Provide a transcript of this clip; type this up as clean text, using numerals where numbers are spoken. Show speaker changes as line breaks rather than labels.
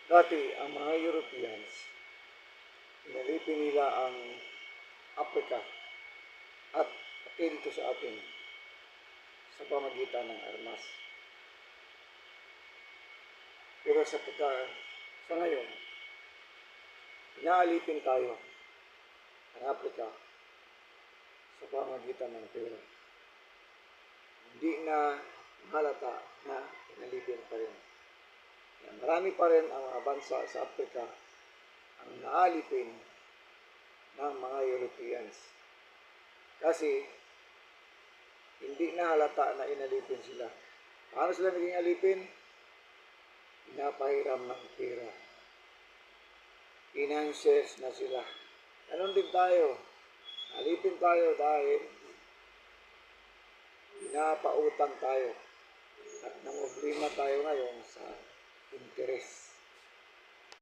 Dati, ang mga Europeans, inalipin nila ang Africa at pati dito sa atin sa pamagitan ng armas. Pero sa ngayon, inaalipin tayo ng Africa sa pamagitan ng pera. Hindi na halata na inalipin pa rin. Marami pa rin ang mga bansa sa Africa ang naalipin ng mga Europeans. Kasi hindi na halata na inalipin sila. Paano sila naging alipin? Pinapahiram ng pera. Financiers na sila. Ganon din tayo. Alipin tayo dahil pinapautang tayo. At namumblima tayo ngayon sa interest.